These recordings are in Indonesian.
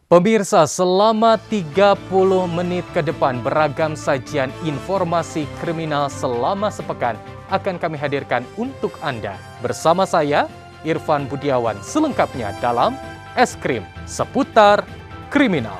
Pemirsa, selama 30 menit ke depan beragam sajian informasi kriminal selama sepekan akan kami hadirkan untuk Anda. Bersama saya, Irfan Budiawan, selengkapnya dalam Es Krim Seputar Kriminal.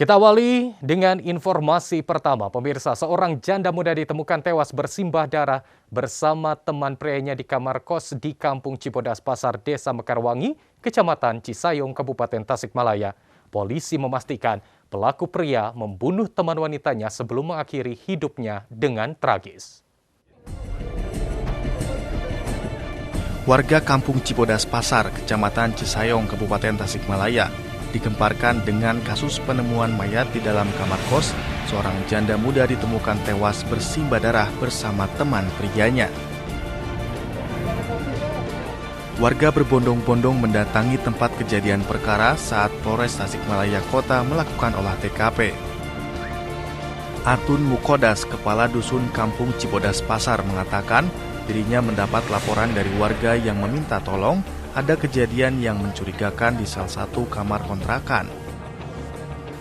Kita awali dengan informasi pertama. Pemirsa, seorang janda muda ditemukan tewas bersimbah darah bersama teman prianya di kamar kos di Kampung Cibodas Pasar, Desa Mekarwangi, Kecamatan Cisayong, Kabupaten Tasikmalaya. Polisi memastikan pelaku pria membunuh teman wanitanya sebelum mengakhiri hidupnya dengan tragis. Warga Kampung Cibodas Pasar, Kecamatan Cisayong, Kabupaten Tasikmalaya, digemparkan dengan kasus penemuan mayat di dalam kamar kos. Seorang janda muda ditemukan tewas bersimbah darah bersama teman prianya. Warga berbondong-bondong mendatangi tempat kejadian perkara saat Polres Tasikmalaya Kota melakukan olah TKP. Atun Mukodas, Kepala Dusun Kampung Cibodas Pasar, mengatakan dirinya mendapat laporan dari warga yang meminta tolong ada kejadian yang mencurigakan di salah satu kamar kontrakan.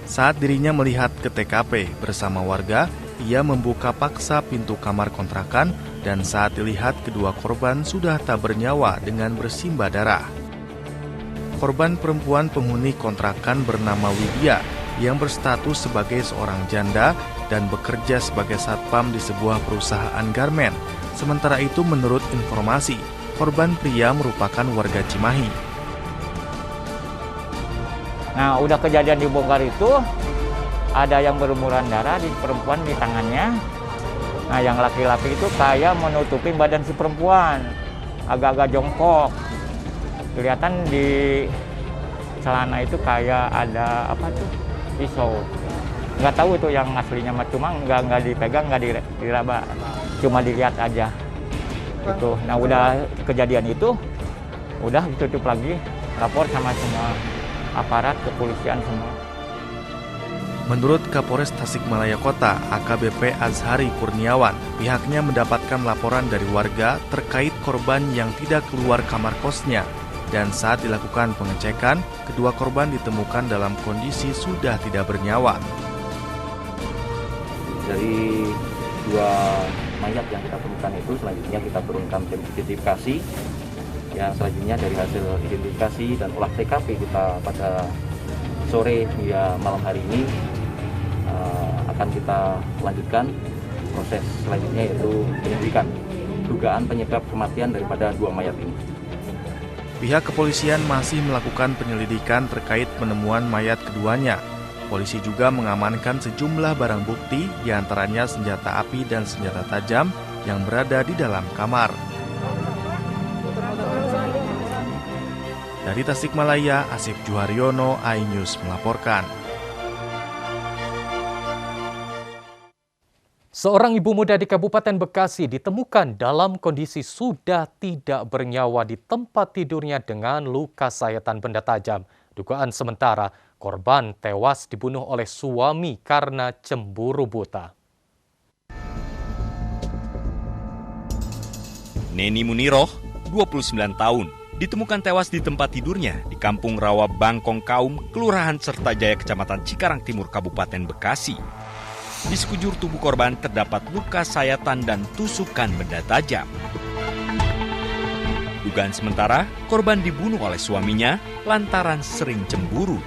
Saat dirinya melihat ke TKP bersama warga, ia membuka paksa pintu kamar kontrakan dan saat dilihat kedua korban sudah tak bernyawa dengan bersimbah darah. Korban perempuan penghuni kontrakan bernama Widya yang berstatus sebagai seorang janda dan bekerja sebagai satpam di sebuah perusahaan garmen. Sementara itu, menurut informasi, korban pria merupakan warga Cimahi. Nah, udah kejadian dibongkar itu, ada yang berlumuran darah di perempuan di tangannya. Nah, yang laki-laki itu kayak menutupi badan si perempuan, agak-agak jongkok. Kelihatan di celana itu kayak ada apa tuh, pisau. Nggak tahu itu yang aslinya, cuma nggak dipegang, nggak diraba, cuma dilihat aja. Itu. Nah, udah kejadian itu, udah ditutup lagi, lapor sama semua aparat kepolisian semua. Menurut Kapolres Tasikmalaya Kota, AKBP Azhari Kurniawan, pihaknya mendapatkan laporan dari warga terkait korban yang tidak keluar kamar kosnya. Dan saat dilakukan pengecekan, kedua korban ditemukan dalam kondisi sudah tidak bernyawa. Dari dua mayat yang kita temukan itu, selanjutnya kita turunkan tim identifikasi. Yang selanjutnya dari hasil identifikasi dan olah TKP kita pada sore hingga malam hari ini akan kita lanjutkan proses selanjutnya, yaitu penyelidikan dugaan penyebab kematian daripada dua mayat ini. Pihak kepolisian masih melakukan penyelidikan terkait penemuan mayat keduanya. Polisi juga mengamankan sejumlah barang bukti, diantaranya senjata api dan senjata tajam yang berada di dalam kamar. Dari Tasikmalaya, Asif Juharyono, iNews melaporkan. Seorang ibu muda di Kabupaten Bekasi ditemukan dalam kondisi sudah tidak bernyawa di tempat tidurnya dengan luka sayatan benda tajam. Dugaan sementara, korban tewas dibunuh oleh suami karena cemburu buta. Neni Muniroh, 29 tahun, ditemukan tewas di tempat tidurnya di Kampung Rawa Bangkong Kaum, Kelurahan Sertajaya, Kecamatan Cikarang Timur, Kabupaten Bekasi. Di sekujur tubuh korban terdapat luka sayatan dan tusukan benda tajam. Dugaan sementara, korban dibunuh oleh suaminya lantaran sering cemburu.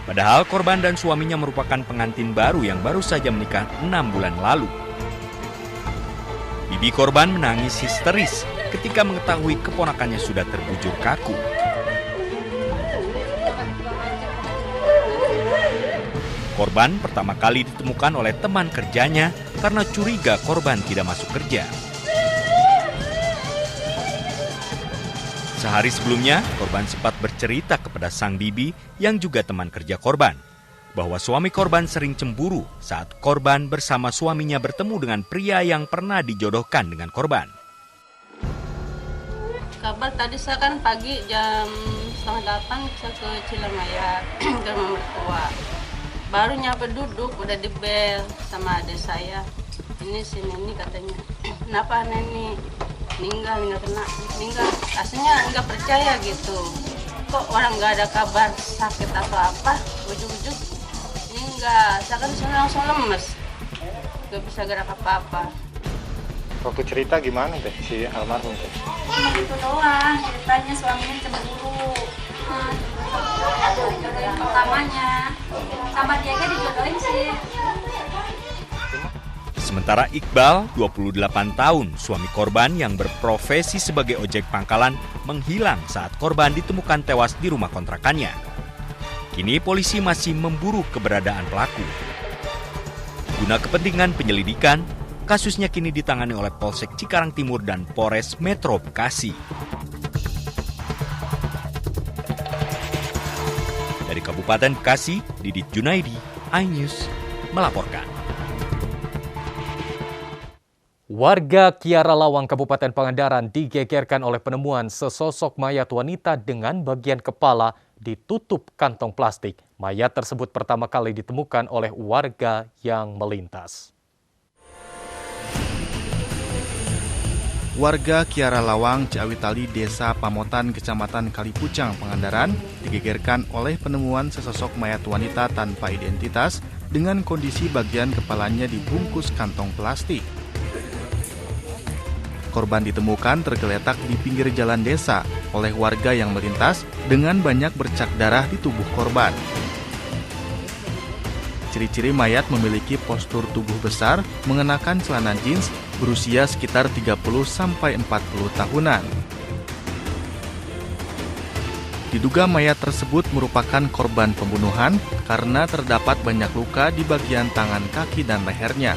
Padahal korban dan suaminya merupakan pengantin baru yang baru saja menikah 6 bulan lalu. Bibi korban menangis histeris ketika mengetahui keponakannya sudah terbujur kaku. Korban pertama kali ditemukan oleh teman kerjanya karena curiga korban tidak masuk kerja. Sehari sebelumnya, korban sempat bercerita kepada sang bibi yang juga teman kerja korban, bahwa suami korban sering cemburu saat korban bersama suaminya bertemu dengan pria yang pernah dijodohkan dengan korban. Kabar tadi saya kan pagi jam 7:30 saya ke Cilemaya ke rumah mertua. Baru nyampe duduk udah dibel sama adik saya. Ini sini katanya. kenapa nenek meninggal, aslinya nggak percaya gitu, kok orang nggak ada kabar sakit atau apa, ujung-ujung meninggal. Saya kan langsung lemes, nggak bisa gerak apa-apa. Waktu cerita gimana teh si almarhum teh? Cuma gitu doang, ceritanya suaminya cemburu. Jodohin pertamanya, sama dia kan dijodohin sih. Sementara Iqbal, 28 tahun, suami korban yang berprofesi sebagai ojek pangkalan, menghilang saat korban ditemukan tewas di rumah kontrakannya. Kini polisi masih memburu keberadaan pelaku. Guna kepentingan penyelidikan, kasusnya kini ditangani oleh Polsek Cikarang Timur dan Polres Metro Bekasi. Dari Kabupaten Bekasi, Didit Junaidi, iNews melaporkan. Warga Kiara Lawang, Kabupaten Pangandaran digegerkan oleh penemuan sesosok mayat wanita dengan bagian kepala ditutup kantong plastik. Mayat tersebut pertama kali ditemukan oleh warga yang melintas. Warga Kiara Lawang, Ciawitali, Desa Pamotan, Kecamatan Kalipucang, Pangandaran, digegerkan oleh penemuan sesosok mayat wanita tanpa identitas dengan kondisi bagian kepalanya dibungkus kantong plastik. Korban ditemukan tergeletak di pinggir jalan desa oleh warga yang melintas dengan banyak bercak darah di tubuh korban. Ciri-ciri mayat memiliki postur tubuh besar, mengenakan celana jeans, berusia sekitar 30-40 tahunan. Diduga mayat tersebut merupakan korban pembunuhan karena terdapat banyak luka di bagian tangan, kaki, dan lehernya.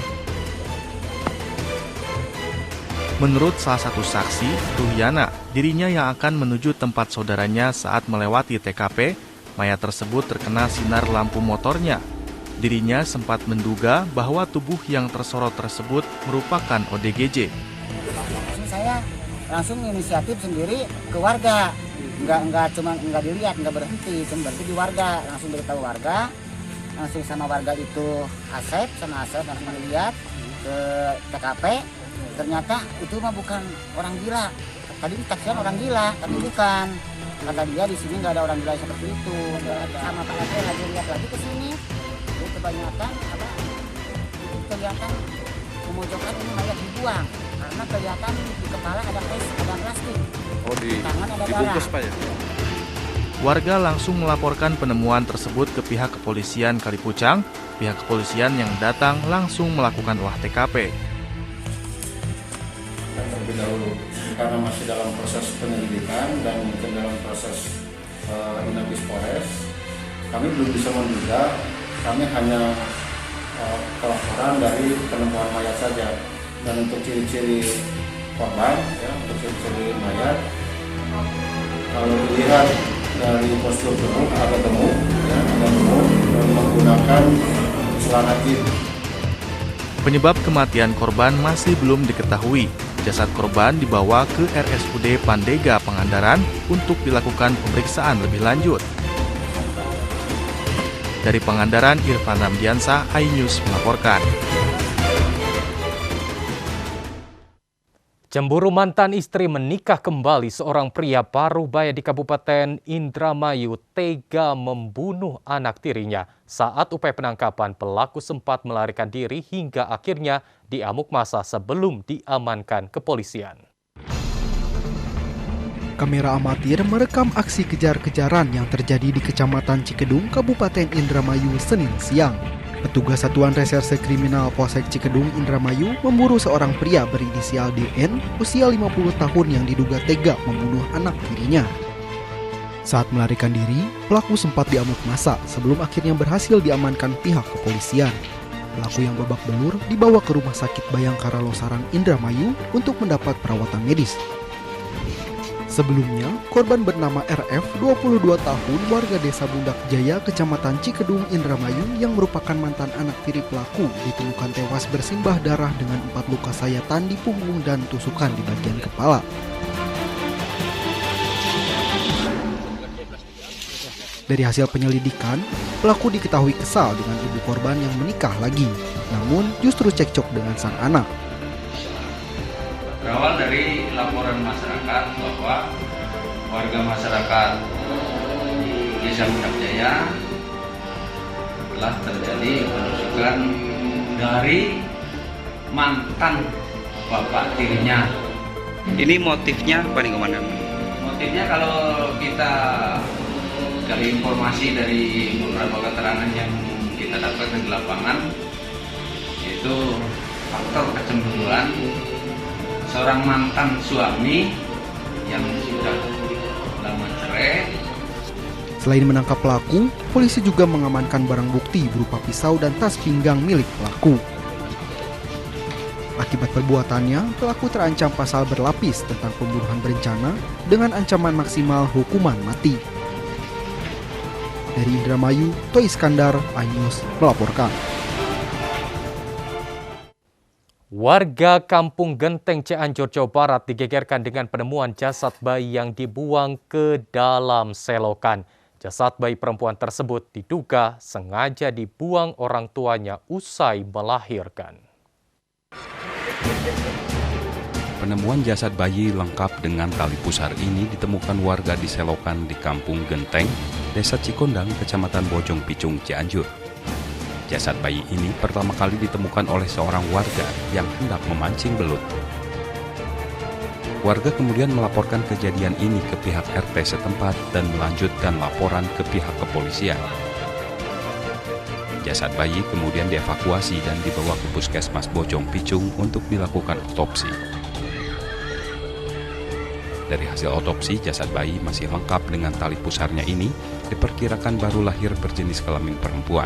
Menurut salah satu saksi, Ruhyana, dirinya yang akan menuju tempat saudaranya saat melewati TKP, mayat tersebut terkena sinar lampu motornya. Dirinya sempat menduga bahwa tubuh yang tersorot tersebut merupakan ODGJ. Saya langsung inisiatif sendiri ke warga, nggak dilihat, nggak berhenti, cuma berhenti di warga, langsung beritahu warga, langsung sama warga itu Asep langsung melihat ke TKP, ternyata itu mah bukan orang gila. Tadi ditaksikan orang gila, tapi bukan. Kata dia di sini nggak ada orang gila seperti itu. Sama Pak RT lagi lihat lagi ke sini. Kebanyakan kelihatan pemojokan ini mayat dibuang karena kelihatan di kepala ada plastik. Oh, di tangan ada dibungkus darah. Pak ya? Warga langsung melaporkan penemuan tersebut ke pihak kepolisian Kalipucang. Pihak kepolisian yang datang langsung melakukan olah TKP. Terlebih dahulu, karena masih dalam proses penyelidikan dan mungkin dalam proses Inafis Polres, kami belum bisa menduga. Kami hanya pelaporan dari penemuan mayat saja. Dan untuk ciri-ciri korban, ya, untuk ciri-ciri mayat, kalau dilihat dari postur tubuh ada gemuk, ya, dan menggunakan celana jeans. Penyebab kematian korban masih belum diketahui. Jasad korban dibawa ke RSUD Pandega, Pangandaran untuk dilakukan pemeriksaan lebih lanjut. Dari Pangandaran, Irfan Ramdiansah, iNews melaporkan. Cemburu mantan istri menikah kembali, seorang pria Parubaya di Kabupaten Indramayu tega membunuh anak tirinya. Saat upaya penangkapan, pelaku sempat melarikan diri hingga akhirnya diamuk massa sebelum diamankan kepolisian. Kamera amatir merekam aksi kejar-kejaran yang terjadi di Kecamatan Cikedung, Kabupaten Indramayu, Senin siang. Petugas Satuan Reserse Kriminal Polsek Cikedung, Indramayu memburu seorang pria berinisial DN, usia 50 tahun yang diduga tega membunuh anak tirinya. Saat melarikan diri, pelaku sempat diamuk massa sebelum akhirnya berhasil diamankan pihak kepolisian. Pelaku yang babak belur dibawa ke Rumah Sakit Bayangkara Losarang, Indramayu untuk mendapat perawatan medis. Sebelumnya, korban bernama RF, 22 tahun, warga Desa Bundak Jaya, Kecamatan Cikedung, Indramayu, yang merupakan mantan anak tiri pelaku, ditemukan tewas bersimbah darah dengan 4 luka sayatan di punggung dan tusukan di bagian kepala. Dari hasil penyelidikan, pelaku diketahui kesal dengan ibu korban yang menikah lagi, namun justru cekcok dengan sang anak. dari laporan masyarakat bahwa warga masyarakat di Desa Mundak Jaya telah terjadi penusukan dari mantan bapak tirinya. Ini motifnya apa nih Komandan? Motifnya kalau kita dari informasi dari beberapa keterangan yang kita dapatkan di lapangan, yaitu faktor kecemburuan seorang mantan suami yang sudah lama cerai. Selain menangkap pelaku, polisi juga mengamankan barang bukti berupa pisau dan tas pinggang milik pelaku. Akibat perbuatannya, pelaku terancam pasal berlapis tentang pembunuhan berencana dengan ancaman maksimal hukuman mati. Dari Indramayu, Toy Iskandar, iNews melaporkan. Warga Kampung Genteng Cianjur, Jawa Barat digegerkan dengan penemuan jasad bayi yang dibuang ke dalam selokan. Jasad bayi perempuan tersebut diduga sengaja dibuang orang tuanya usai melahirkan. Penemuan jasad bayi lengkap dengan tali pusar ini ditemukan warga di selokan di Kampung Genteng, Desa Cikondang, Kecamatan Bojong Picung, Cianjur. Jasad bayi ini pertama kali ditemukan oleh seorang warga yang hendak memancing belut. Warga kemudian melaporkan kejadian ini ke pihak RT setempat dan melanjutkan laporan ke pihak kepolisian. Jasad bayi kemudian dievakuasi dan dibawa ke Puskesmas Bojong Picung untuk dilakukan otopsi. Dari hasil otopsi, jasad bayi masih lengkap dengan tali pusarnya ini diperkirakan baru lahir berjenis kelamin perempuan.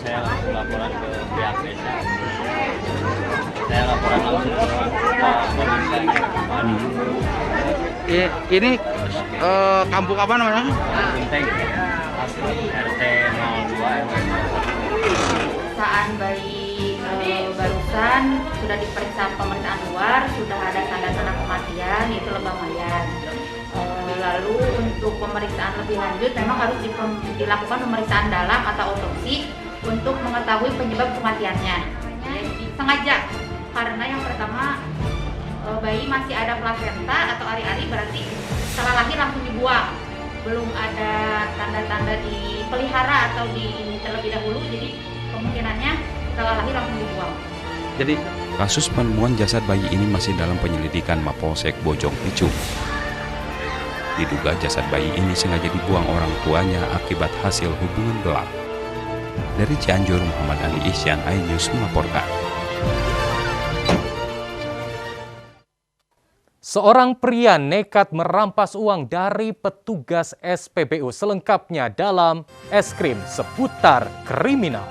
Saya laporan ke pihak desa. Saya laporan langsung ke polisi. Ini kampung apa namanya? Genteng, RT 02. Pemeriksaan bayi barusan sudah diperiksa pemeriksaan luar, sudah ada tanda-tanda kematian, yaitu lebam mayat. Lalu untuk pemeriksaan lebih lanjut memang harus dilakukan pemeriksaan dalam atau otopsi untuk mengetahui penyebab kematiannya. Sengaja, karena yang pertama bayi masih ada plasenta atau ari-ari, berarti setelah lahir langsung dibuang. Belum ada tanda-tanda dipelihara atau di terlebih dahulu, jadi kemungkinannya setelah lahir langsung dibuang. Jadi, kasus penemuan jasad bayi ini masih dalam penyelidikan Mapolsek Bojong Picung. Diduga jasad bayi ini sengaja dibuang orang tuanya akibat hasil hubungan gelap. Dari Cianjur, Muhammad Ali Ihsan, iNews melaporkan. Seorang pria nekat merampas uang dari petugas SPBU, selengkapnya dalam Es Krim Seputar Kriminal.